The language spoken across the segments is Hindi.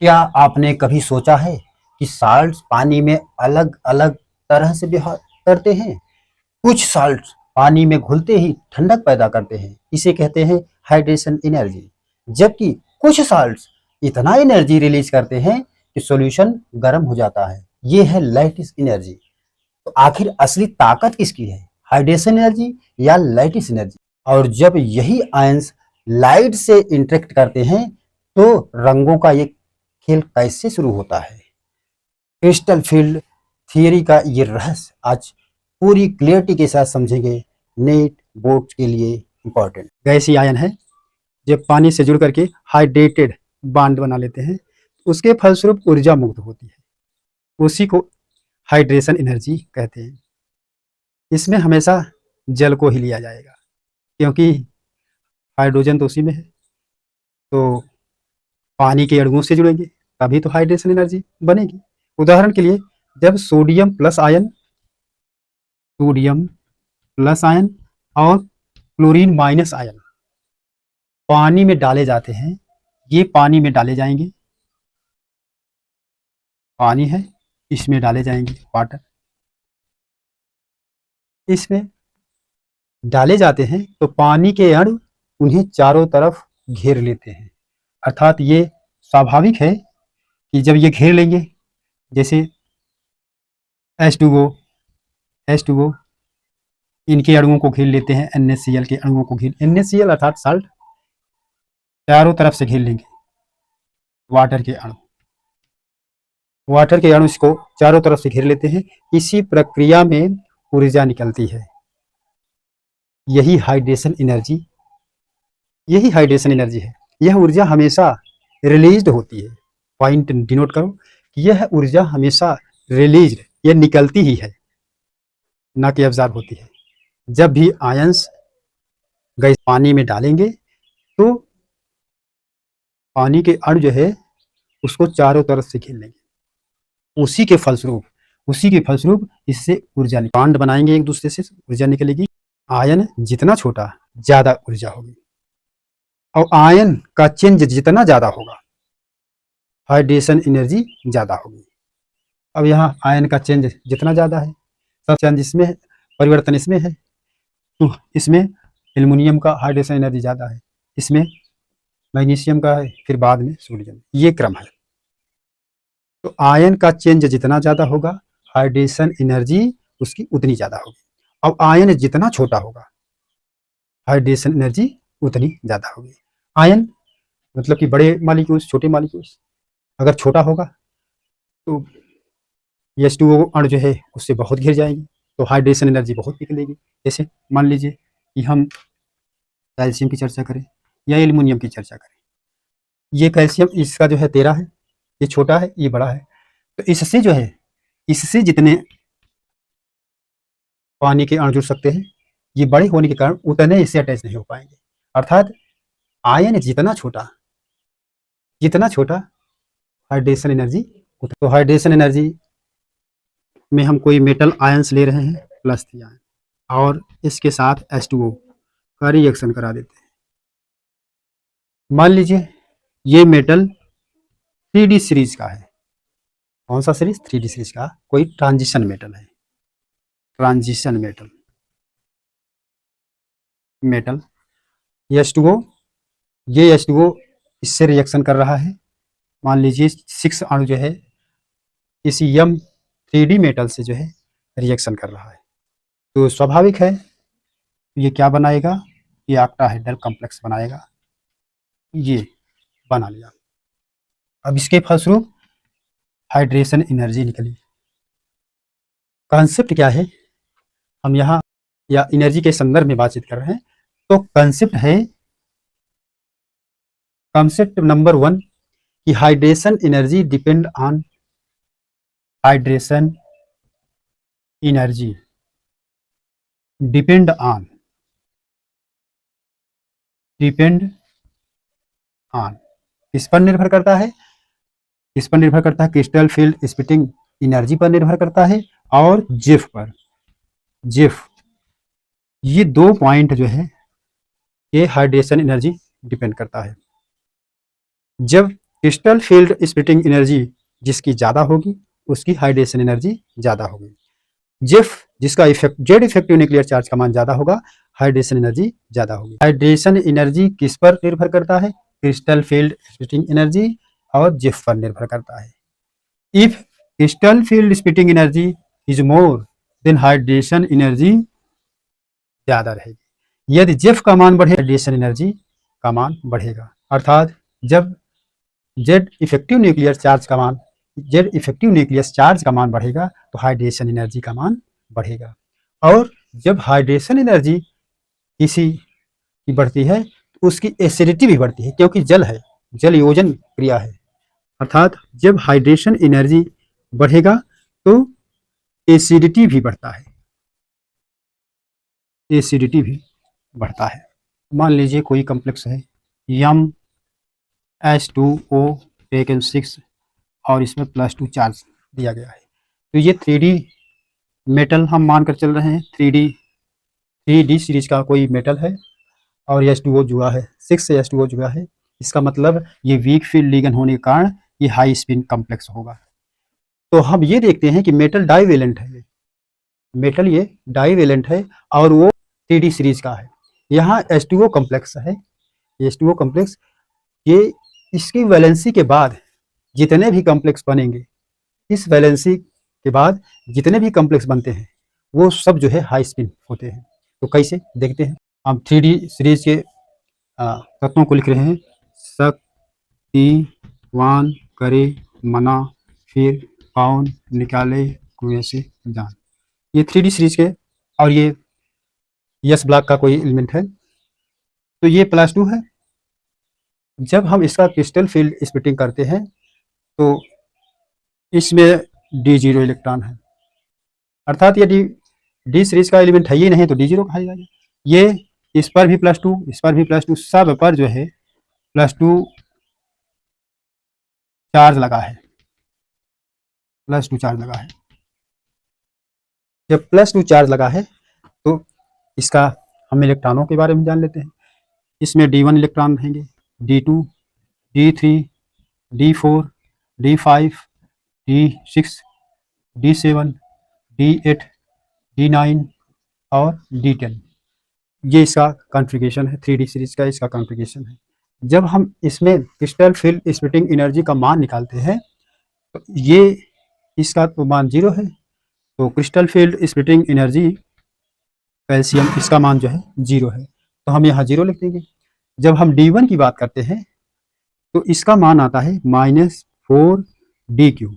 क्या आपने कभी सोचा है कि साल्ट्स पानी में अलग अलग तरह से व्यवहार करते हैं? कुछ साल्ट्स पानी में घुलते ही ठंडक पैदा करते हैं, इसे कहते हैं हाइड्रेशन एनर्जी। जबकि कुछ साल्ट्स इतना एनर्जी रिलीज करते हैं कि सॉल्यूशन गर्म हो जाता है, ये है लैटिस एनर्जी। तो आखिर असली ताकत किसकी है, हाइड्रेशन एनर्जी या लैटिस एनर्जी? और जब यही आयंस लाइट से इंटरेक्ट करते हैं तो रंगों का ये खेल कैसे शुरू होता है? क्रिस्टल फील्ड थियरी का ये रहस्य आज पूरी क्लियरिटी के साथ समझेंगे। नेट बोर्ड के लिए इंपॉर्टेंट गैसीय आयन है, जब पानी से जुड़ करके हाइड्रेटेड बांड बना लेते हैं, उसके फलस्वरूप ऊर्जा मुक्त होती है, उसी को हाइड्रेशन एनर्जी कहते हैं। इसमें हमेशा जल को ही लिया जाएगा, क्योंकि हाइड्रोजन तो उसी में है, तो पानी के अणुओं से जुड़ेंगे तभी तो हाइड्रेशन एनर्जी बनेगी। उदाहरण के लिए, जब सोडियम प्लस आयन और क्लोरीन माइनस आयन पानी में डाले जाते हैं, ये पानी में डाले जाएंगे, पानी है इसमें डाले जाएंगे वाटर, इसमें डाले जाते हैं तो पानी के अणु उन्हें चारों तरफ घेर लेते हैं। अर्थात ये स्वाभाविक है कि जब ये घेर लेंगे, जैसे H2O H2O इनके अणुओं को घेर लेते हैं, NaCl के अणुओं को घेर, NaCl अर्थात साल्ट चारों तरफ से घेर लेंगे वाटर के अणु इसको चारों तरफ से घेर लेते हैं। इसी प्रक्रिया में ऊर्जा निकलती है, यही हाइड्रेशन एनर्जी है। यह ऊर्जा हमेशा रिलीज्ड होती है। पॉइंट डिनोट करो कि यह ऊर्जा हमेशा रिलीज्ड, यह निकलती ही है, ना कि अब्जॉर्ब होती है। जब भी आयंस गैस पानी में डालेंगे तो पानी के अणु जो है उसको चारों तरफ से घेर लेंगे, उसी के फलस्वरूप इससे ऊर्जा बांड बनाएंगे, एक दूसरे से ऊर्जा निकलेगी। आयन जितना छोटा ज्यादा ऊर्जा होगी, और आयन का चेंज जितना ज्यादा होगा हाइड्रेशन एनर्जी ज्यादा होगी। अब यहाँ आयन का चेंज जितना ज्यादा है, सब चेंज इसमें है, परिवर्तन इसमें है, तो इसमें एल्युमिनियम का हाइड्रेशन एनर्जी ज्यादा है, इसमें मैग्नीशियम का है, फिर बाद में सोडियम, ये क्रम है। तो आयन का चेंज जितना ज्यादा होगा हाइड्रेशन एनर्जी उसकी उतनी ज्यादा होगी। अब आयन जितना छोटा होगा हाइड्रेशन एनर्जी उतनी ज्यादा होगी। आयन मतलब कि बड़े मालिक्यूल्स, छोटे मालिक्यूल्स अगर छोटा होगा तो H2O अणु जो है उससे बहुत घिर जाएंगे, तो हाइड्रेशन एनर्जी बहुत निकलेगी। जैसे मान लीजिए कि हम कैल्शियम की चर्चा करें या एल्युमिनियम की चर्चा करें, ये कैल्शियम इसका जो है 13 है, ये छोटा है ये बड़ा है, तो इससे जो है, इससे जितने पानी के अणु जुड़ सकते हैं, ये बड़े होने के कारण उतने इससे अटैच नहीं हो पाएंगे। अर्थात आयन जितना छोटा हाइड्रेशन एनर्जी, तो हाइड्रेशन एनर्जी में हम कोई मेटल आयंस ले रहे हैं प्लस 3 आयन, और इसके साथ H2O का रिएक्शन करा देते हैं। मान लीजिए ये मेटल 3D सीरीज का है। कौन सा सीरीज? 3D सीरीज का कोई ट्रांजिशन मेटल है, ट्रांजिशन मेटल H2O, ये H2O इससे रिएक्शन कर रहा है। मान लीजिए 6 अणु जो है इसी M3D मेटल से जो है रिएक्शन कर रहा है, तो स्वाभाविक है ये क्या बनाएगा, ये ऑक्टाहेड्रल कॉम्प्लेक्स बनाएगा, ये बना लिया। अब इसके फलस्वरूप हाइड्रेशन एनर्जी निकली। कॉन्सेप्ट क्या है, हम यहाँ या एनर्जी के संदर्भ में बातचीत कर रहे हैं, तो कॉन्सेप्ट नंबर 1 कि हाइड्रेशन एनर्जी डिपेंड ऑन किस पर निर्भर करता है? किस पर निर्भर करता है? क्रिस्टल फील्ड स्प्लिटिंग एनर्जी पर निर्भर करता है, और जेफ पर। ये 2 पॉइंट जो है ये हाइड्रेशन एनर्जी डिपेंड करता है। जब क्रिस्टल फील्ड स्प्लिटिंग एनर्जी जिसकी ज़्यादा होगी उसकी हाइड्रेशन एनर्जी ज़्यादा होगी। जेफ जिसका effect Z effective nuclear charge का मान ज़्यादा होगा, हाइड्रेशन एनर्जी ज़्यादा होगी। हाइड्रेशन एनर्जी किस पर निर्भर करता है? क्रिस्टल फील्ड स्प्लिटिंग एनर्जी और जेफ पर निर्भर करता है। If crystal field splitting energy is more than hydration energy ज़्यादा रहेगी। यदि जेफ का मान बढ़े, हाइड्रेशन एनर्जी का मान बढ़ेगा। अर्थात जब जेड इफेक्टिव न्यूक्लियर चार्ज का मान जेड इफेक्टिव न्यूक्लियस चार्ज का मान बढ़ेगा तो हाइड्रेशन एनर्जी का मान बढ़ेगा। और जब हाइड्रेशन एनर्जी किसी की बढ़ती है तो उसकी एसिडिटी भी बढ़ती है, क्योंकि जल है, जल योजन क्रिया है। अर्थात जब हाइड्रेशन एनर्जी बढ़ेगा तो एसिडिटी भी बढ़ता है, एसिडिटी भी बढ़ता है। मान लीजिए कोई कॉम्प्लेक्स है यम H2O टेकन 6 और इसमें +2 चार्ज दिया गया है। तो ये 3D मेटल हम मानकर चल रहे हैं, 3D सीरीज का कोई मेटल है और H2O जुड़ा है, 6 से H2O जुड़ा है। इसका मतलब ये वीक फील्ड लिगेंड होने के कारण ये हाई स्पिन कॉम्प्लेक्स होगा। तो हम ये देखते हैं कि मेटल डाईवेलेंट है, मेटल ये डाईवेलेंट है और वो 3D सीरीज का है। यहाँ H2O कॉम्प्लेक्स है, H2O कॉम्प्लेक्स ये इसकी वैलेंसी के बाद जितने भी कॉम्प्लेक्स बनेंगे, इस वैलेंसी के बाद जितने भी कॉम्प्लेक्स बनते हैं वो सब जो है हाई स्पिन होते हैं। तो कैसे देखते हैं, हम 3D सीरीज के तत्वों को लिख रहे हैं। शक्तिवान करे मना फिर कौन निकाले कुएं से जान। ये 3D सीरीज के और ये यस ब्लॉक का कोई एलिमेंट है। तो ये +2 है। जब हम इसका क्रिस्टल फील्ड स्प्लिटिंग करते हैं तो इसमें D0 इलेक्ट्रॉन है, अर्थात ये डी सीरीज का एलिमेंट है ही नहीं तो D0 कहा जाएगा। ये इस पर भी +2, इस पर भी +2, सब पर जो है +2 चार्ज लगा है, +2 चार्ज लगा है। जब +2 चार्ज लगा है तो इसका हम इलेक्ट्रॉनों के बारे में जान लेते हैं। इसमें D1 इलेक्ट्रॉन रहेंगे, D2, D3, D4, D5, D6, D7, D8, D9 और D10। ये इसका कॉन्फ़िगरेशन है, 3D सीरीज का इसका कॉन्फ़िगरेशन है। जब हम इसमें क्रिस्टल फील्ड स्प्लिटिंग एनर्जी का मान निकालते हैं तो ये इसका तो मान 0 है, तो crystal field splitting energy calcium इसका मान जो है 0 है, तो हम यहाँ 0 लिख देंगे। जब हम D1 की बात करते हैं तो इसका मान आता है -4DQ,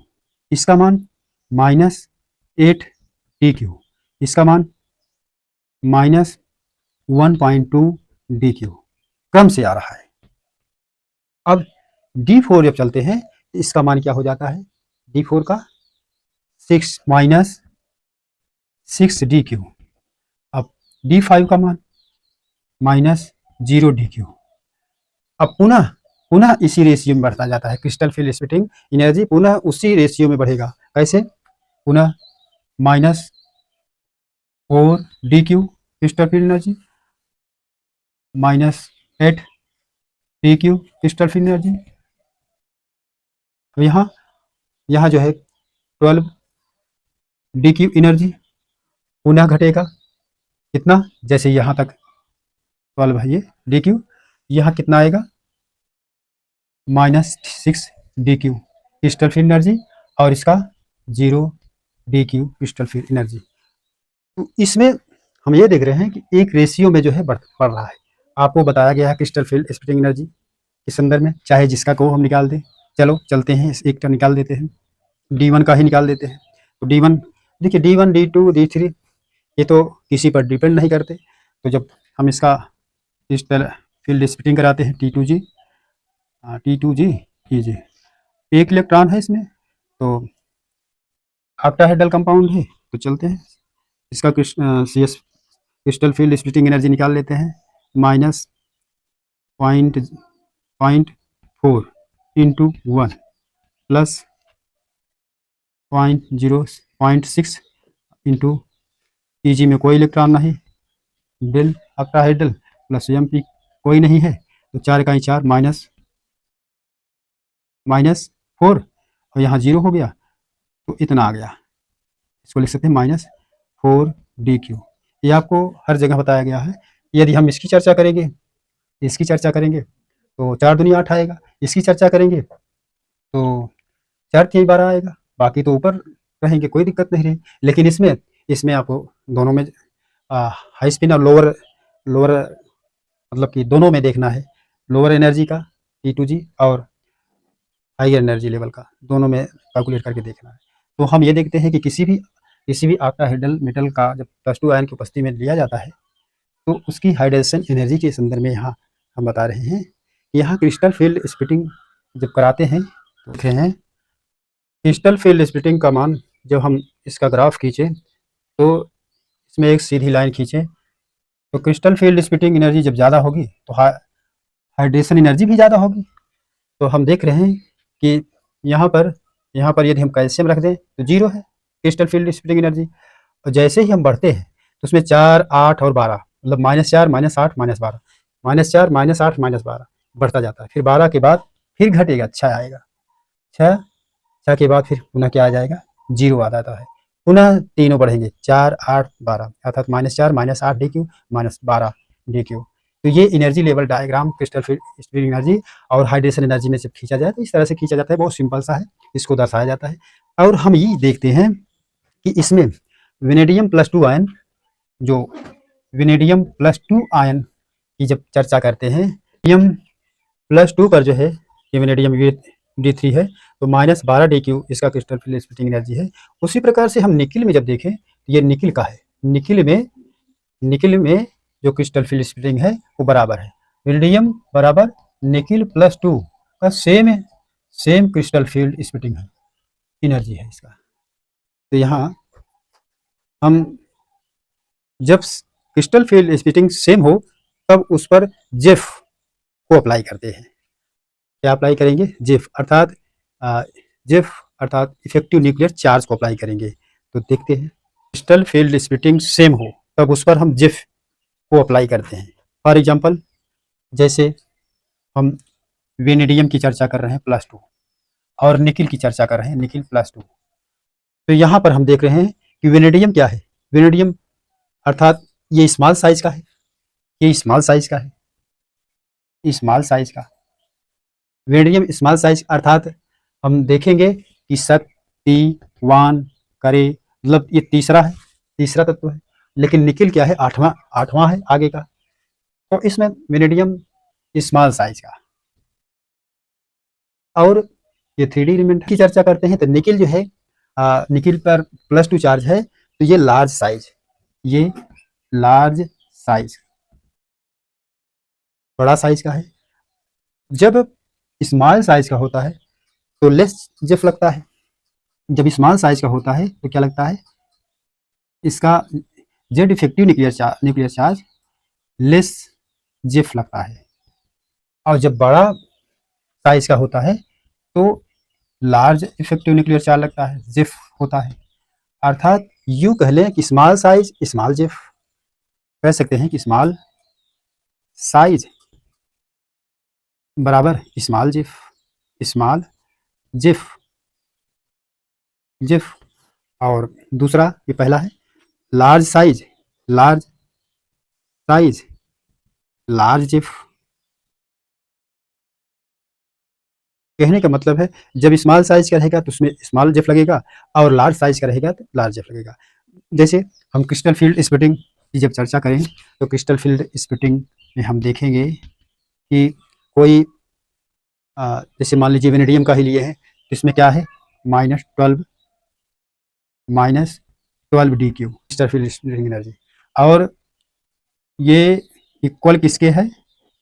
इसका मान -8DQ, इसका मान -1.2DQ, क्रम से आ रहा है। अब D4 जब चलते हैं तो इसका मान क्या हो जाता है, D4 का 6 -6DQ। अब D5 का मान -0DQ। अब पुनः इसी रेशियो में बढ़ता जाता है, क्रिस्टल फील्ड स्प्लिटिंग एनर्जी पुनः उसी रेशियो में बढ़ेगा। कैसे? पुनः -4DQ crystal field energy, -8DQ crystal field energy. यहाँ जो है 12DQ एनर्जी पुनः घटेगा, कितना? जैसे यहाँ तक 12 है ये DQ, यहाँ कितना आएगा? -6DQ क्रिस्टल फील्ड एनर्जी और इसका 0DQ क्रिस्टल फील्ड एनर्जी। तो इसमें हम ये देख रहे हैं कि एक रेशियो में जो है बढ़ रहा है। आपको बताया गया है क्रिस्टल फील्ड स्प्लिटिंग एनर्जी के संदर्भ में, चाहे जिसका को हम निकाल दें। चलो चलते हैं, एक तो निकाल देते हैं, D1 का ही निकाल देते हैं। तो D1 देखिए, D1, D2, D3 ये तो किसी पर डिपेंड नहीं करते। तो जब हम इसका क्रिस्टल फील्ड स्प्लिटिंग कराते हैं T2G, T2G, एक इलेक्ट्रॉन है इसमें, तो ऑक्टाहेड्रल कंपाउंड है। तो चलते हैं इसका CS crystal field splitting energy निकाल लेते हैं, -0.4 इंटू 1 प्लस 0.6 इंटू TG में कोई इलेक्ट्रॉन नहीं, डेल ऑक्टाहेड्रल प्लस MP कोई नहीं है, तो 4 का 4 -4 और यहाँ 0 हो गया तो इतना आ गया। इसको लिख सकते हैं -4dq। ये आपको हर जगह बताया गया है। यदि हम इसकी चर्चा करेंगे, इसकी चर्चा करेंगे तो 4 दूनी 8 आएगा। इसकी चर्चा करेंगे तो 4 तिहाई 12 आएगा। बाकी तो ऊपर रहेंगे, कोई दिक्कत नहीं रही। लेकिन इसमें आपको दोनों में हाई स्पिन और लोअर लोअर मतलब कि दोनों में देखना है। लोअर एनर्जी का T2G और हाई एनर्जी लेवल का, दोनों में कैलकुलेट करके देखना है। तो हम ये देखते हैं कि किसी भी ऑक्टाहेड्रल मेटल का जब +2 आयन की उपस्थिति में लिया जाता है तो उसकी हाइड्रेशन एनर्जी के संदर्भ में यहाँ हम बता रहे हैं कि यहाँ क्रिस्टल फील्ड स्प्लिटिंग जब कराते हैं तो देख रहे हैं क्रिस्टल फील्ड स्प्लिटिंग का मान जब हम इसका ग्राफ खींचे तो इसमें एक सीधी लाइन खींचे तो क्रिस्टल फील्ड स्प्लिटिंग एनर्जी जब ज़्यादा होगी तो हाइड्रेशन एनर्जी भी ज़्यादा होगी। तो हम देख रहे हैं कि यहाँ पर यदि हम कैल्शियम रख दें तो 0 है क्रिस्टल फील्ड स्प्लिटिंग एनर्जी। और जैसे ही हम बढ़ते हैं तो उसमें 4, 8 और 12 मतलब -4, -8, -12, -4, -8, -12 बढ़ता जाता है। फिर 12 के बाद फिर घटेगा, 6 आएगा। 6 के बाद फिर पुनः क्या आ जाएगा, 0 आ जाता है। पुनः तीनों बढ़ेंगे 4, 8, 12 अर्थात -4, -8dq, -12 dq। तो ये energy level diagram crystal field splitting energy और हाइड्रेशन एनर्जी में जब खींचा जाए तो इस तरह से खींचा जाता है। बहुत सिंपल सा है, इसको दर्शाया जाता है। और हम ये देखते हैं कि इसमें वेनेडियम +2 आयन, जो वेनेडियम +2 आयन की जब चर्चा करते हैं, वेनेडियम +2 पर जो है ये वेनेडियम D3 है तो -12dq इसका क्रिस्टल फील्ड स्प्लिटिंग एनर्जी है। उसी प्रकार से हम निकिल में जब देखें तो ये निकिल का है। निकिल में जो क्रिस्टल फील्ड स्प्लिटिंग है वो बराबर है वेनेडियम बराबर निकिल +2 का सेम क्रिस्टल फील्ड स्प्लिटिंग है, एनर्जी है इसका। तो यहाँ हम जब क्रिस्टल फील्ड स्प्लिटिंग सेम हो तब उस पर जेफ को अप्लाई करते हैं। क्या अप्लाई करेंगे, जेफ अर्थात इफेक्टिव न्यूक्लियर चार्ज को अप्लाई करेंगे। तो देखते हैं क्रिस्टल फील्ड स्प्लिटिंग सेम हो तब उस पर हम जेफ को अप्लाई करते हैं। फॉर एग्जांपल जैसे हम वेनेडियम की चर्चा कर रहे हैं +2 और निकिल की चर्चा कर रहे हैं निकिल +2। तो यहाँ पर हम देख रहे हैं कि वेनेडियम क्या है, वेनेडियम अर्थात ये स्मॉल साइज का है, ये स्मॉल साइज का है, स्मॉल साइज का वेनेडियम स्मॉल साइज अर्थात हम देखेंगे कि शक्ति, वान, करे मतलब ये तीसरा तत्व है। लेकिन निकिल क्या है, आठवां है आगे का। तो इसमें वेनेडियम स्मॉल साइज का। और ये 3D एलिमेंट की चर्चा करते हैं तो निकिल जो है निकिल पर +2 चार्ज है तो ये लार्ज साइज बड़ा साइज का है। जब स्मॉल साइज का होता है तो लेस जेफ लगता है। जब स्मॉल साइज का होता है तो क्या लगता है, इसका Z effective nuclear charge less Jeff लगता है। और जब बड़ा साइज का होता है तो लार्ज इफेक्टिव न्यूक्लियर चार्ज लगता है, जेफ होता है। अर्थात यूं कह लें कि स्मॉल साइज स्मॉल जेफ, कह सकते हैं कि स्मॉल साइज बराबर स्मॉल जेफ। और दूसरा ये पहला है लार्ज साइज लार्ज जेफ। कहने का मतलब है जब स्मॉल साइज का रहेगा तो उसमें स्मॉल जेफ लगेगा और लार्ज साइज का रहेगा तो लार्ज जेफ लगेगा। जैसे हम क्रिस्टल फील्ड स्प्लिटिंग की जब चर्चा करें तो क्रिस्टल फील्ड स्प्लिटिंग में हम देखेंगे कि कोई जैसे मान लीजिए वेनेडियम का ही लिए हैं तो इसमें क्या है -12 DQ crystal field splitting energy. और ये इक्वल किसके है,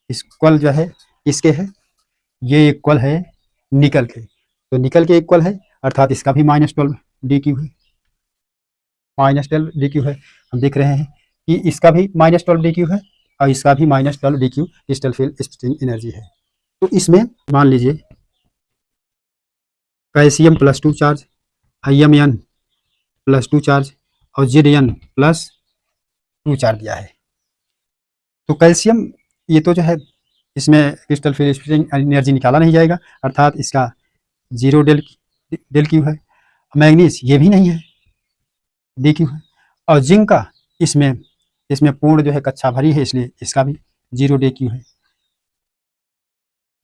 इक्वल जो है किसके है, ये इक्वल है निकल के। तो निकल के इक्वल है अर्थात इसका भी -12 DQ है, -12 DQ है। हम देख रहे हैं कि इसका भी -12 DQ है और इसका भी -12 DQ crystal field splitting energy है। तो इसमें मान लीजिए कैल्शियम +2 चार्ज, IMN +2 चार्ज और ZN +2 चार्ज दिया है। तो कैल्शियम ये तो जो है इसमें क्रिस्टल फील्ड स्प्लिटिंग एनर्जी निकाला नहीं जाएगा अर्थात इसका 0 डेल क्यू है। मैग्नीज ये भी नहीं है, डी क्यू है। और जिंक का इसमें इसमें पूर्ण जो है कक्षा भरी है, इसलिए इसका भी 0 डे क्यू है।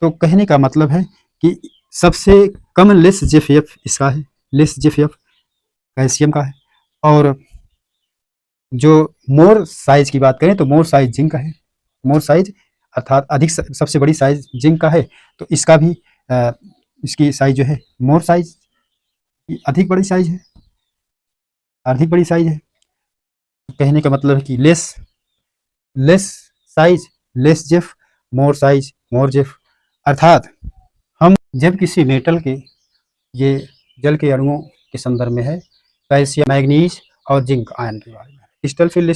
तो कहने का मतलब है कि सबसे कम लेस जेफएफ इसका है, लेस जेफएफ कैल्शियम का है। और जो मोर साइज की बात करें तो मोर साइज जिंक का है, मोर साइज अर्थात अधिक सबसे बड़ी साइज जिंक का है। तो इसका भी इसकी साइज जो है मोर साइज अधिक बड़ी साइज है, अधिक बड़ी साइज है। कहने का मतलब है कि लेस लेस साइज लेस जेफ, मोर साइज मोर जेफ। अर्थात हम जब किसी मेटल के ये जल के अणुओं के संदर्भ में है, कैल्शियम मैग्नीज और जिंक आयन के बारे में। क्रिस्टल फील्ड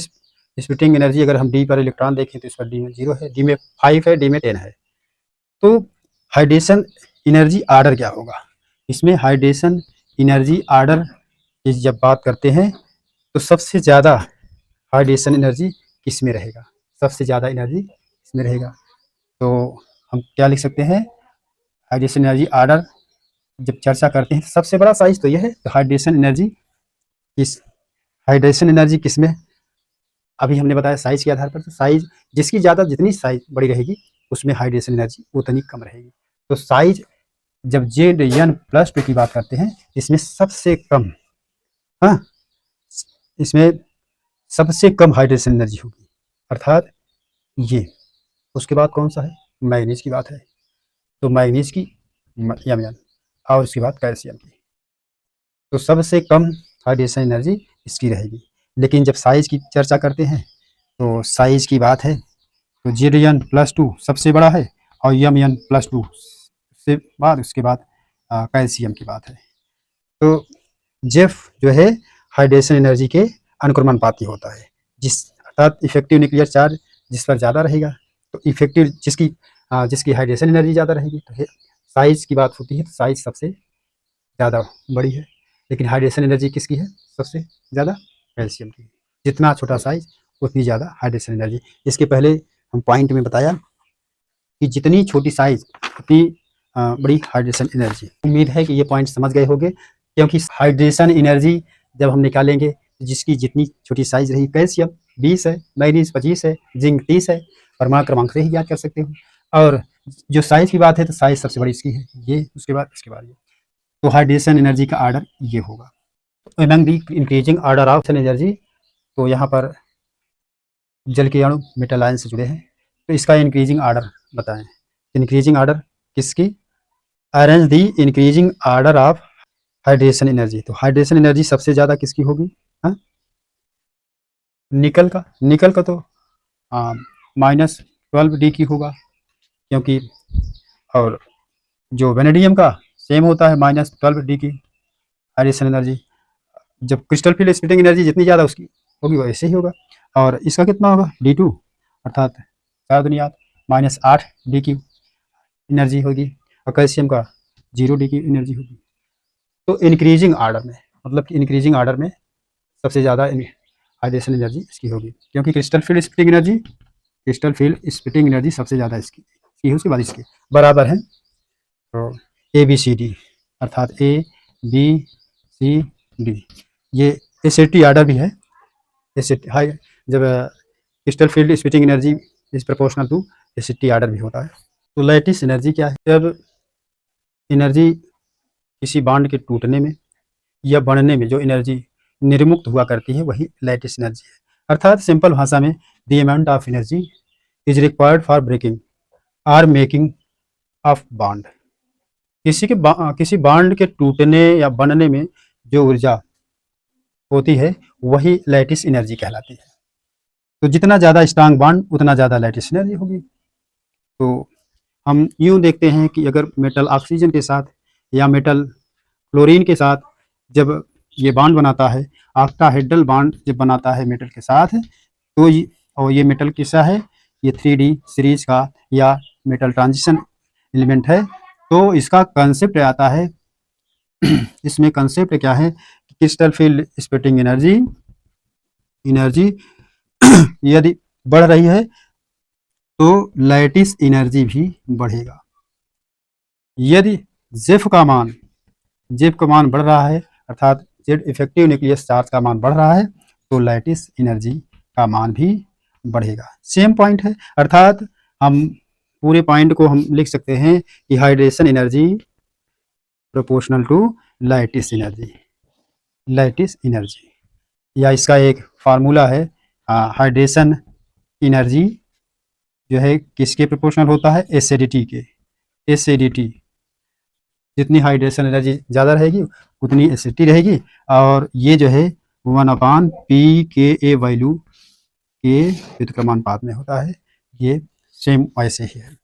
स्प्लिटिंग एनर्जी अगर हम डी पर इलेक्ट्रॉन देखें तो इस पर डी में 0 है, डी में 5 है, डी में 10 है। तो हाइड्रेशन एनर्जी आर्डर क्या होगा? इसमें हाइड्रेशन एनर्जी आर्डर की जब बात करते हैं तो सबसे ज़्यादा हाइड्रेशन एनर्जी किस में रहेगा? सबसे ज़्यादा एनर्जी इसमें रहेगा। तो हम क्या लिख सकते हैं? हाइड्रेशन एनर्जी आर्डर जब चर्चा करते हैं सबसे बड़ा साइज तो यह है। तो हाइड्रेशन एनर्जी किस में? अभी हमने बताया साइज के आधार पर। तो साइज जिसकी ज़्यादा जितनी साइज बड़ी रहेगी उसमें हाइड्रेशन एनर्जी उतनी कम रहेगी। तो साइज जब Zn+2 की बात करते हैं इसमें सबसे कम, हाँ, इसमें सबसे कम हाइड्रेशन एनर्जी होगी, अर्थात ये। उसके बाद कौन सा है? मैग्नीज की बात है। तो मैग्नीज की Mn और उसके बाद कैल्शियम की। तो सबसे कम हाइड्रेशन एनर्जी इसकी रहेगी। लेकिन जब साइज की चर्चा करते हैं तो साइज की बात है तो Zn+2 सबसे बड़ा है और Mn+2 से बाद उसके बाद कैल्शियम की बात है। तो जेफ जो है हाइड्रेशन एनर्जी के अनुक्रमानुपाती होता है, जिस अर्थात इफेक्टिव न्यूक्लियर चार्ज जिस पर ज़्यादा रहेगा तो इफेक्टिव जिसकी हाइड्रेशन एनर्जी ज़्यादा रहेगी। तो साइज की बात होती है तो साइज सबसे ज़्यादा बड़ी है, लेकिन हाइड्रेशन एनर्जी किसकी है सबसे ज़्यादा? कैल्शियम की। जितना छोटा साइज उतनी ज़्यादा हाइड्रेशन एनर्जी। इसके पहले हम पॉइंट में बताया कि जितनी छोटी साइज उतनी बड़ी हाइड्रेशन एनर्जी। उम्मीद है कि ये पॉइंट समझ गए होंगे, क्योंकि हाइड्रेशन एनर्जी जब हम निकालेंगे जिसकी जितनी छोटी साइज रही, कैल्शियम 20 है, मैग्नीज 25 है, जिंक 30 है, परमाणु क्रमांक से ही याद कर सकते हो। और जो साइज की बात है तो साइज सबसे बड़ी इसकी है ये, उसके बाद इसके बाद ये। तो हाइड्रेशन एनर्जी का ऑर्डर ये होगा। Among the increasing order of energy, तो यहाँ पर जल के अणु मेटल आयन से जुड़े हैं तो इसका इंक्रीजिंग ऑर्डर बताएं। इंक्रीजिंग ऑर्डर किसकी? Arrange the increasing order of hydration energy. तो हाइड्रेशन एनर्जी सबसे ज़्यादा किसकी होगी? हाँ, निकल का तो -12 डी की होगा, क्योंकि और जो वेनेडियम का सेम होता है -12 डी की हाइड्रेशन एनर्जी। जब क्रिस्टल फील्ड स्प्लिटिंग एनर्जी जितनी ज़्यादा उसकी होगी वैसे ही होगा। और इसका कितना होगा? D2, अर्थात 4 दुनिया -8 डी की एनर्जी होगी। और कैल्शियम का 0 डी की एनर्जी होगी। तो इंक्रीजिंग ऑर्डर में, मतलब कि इंक्रीजिंग ऑर्डर में सबसे ज़्यादा हाइड्रेशन एनर्जी इसकी होगी, क्योंकि क्रिस्टल फील्ड स्प्लिटिंग एनर्जी सबसे ज़्यादा इसकी है, उसके बाद इसकी बराबर है। तो ABCD अर्थात ABCD ये एसिडिटी ऑर्डर भी है। एसिडिटी हाई जब crystal field splitting energy is proportional to acidity order भी होता है। तो लैटिस एनर्जी क्या है? जब एनर्जी किसी बॉन्ड के टूटने में या बढ़ने में जो एनर्जी निर्मुक्त हुआ करती है वही लैटिस एनर्जी है। अर्थात सिंपल भाषा में the amount of energy is required for breaking or making of bond. किसी बॉन्ड के टूटने या बनने में जो ऊर्जा होती है वही लैटिस एनर्जी कहलाती है। तो जितना ज़्यादा स्ट्रांग बॉन्ड उतना ज़्यादा लैटिस एनर्जी होगी। तो हम यूँ देखते हैं कि अगर मेटल ऑक्सीजन के साथ या मेटल क्लोरीन के साथ जब ये बॉन्ड बनाता है, ऑक्टाहेड्रल बॉन्ड जब बनाता है मेटल के साथ, तो ये मेटल किसा है? ये 3D सीरीज का या मेटल ट्रांजिशन एलिमेंट है। तो इसका कंसेप्ट आता है इसमें कंसेप्ट क्या है? क्रिस्टल फील्ड स्प्लिटिंग एनर्जी यदि बढ़ रही है तो लैटिस एनर्जी भी बढ़ेगा। यदि जेफ का मान जेब का मान बढ़ रहा है अर्थात जेड इफेक्टिव न्यूक्लियस चार्ज का मान बढ़ रहा है तो लैटिस एनर्जी का मान भी बढ़ेगा। सेम पॉइंट है, अर्थात हम पूरे पॉइंट को हम लिख सकते हैं कि hydration energy proportional to lattice energy. Lattice energy या इसका एक फार्मूला है, हाइड्रेशन एनर्जी जो है किसके प्रोपोर्शनल होता है, एसिडिटी के। एसिडिटी, जितनी हाइड्रेशन एनर्जी ज़्यादा रहेगी उतनी एसिडिटी रहेगी, और ये जो है 1/p के ए वैल्यू के व्युत्क्रमानुपात में होता है। ये सेम वैसे ही है।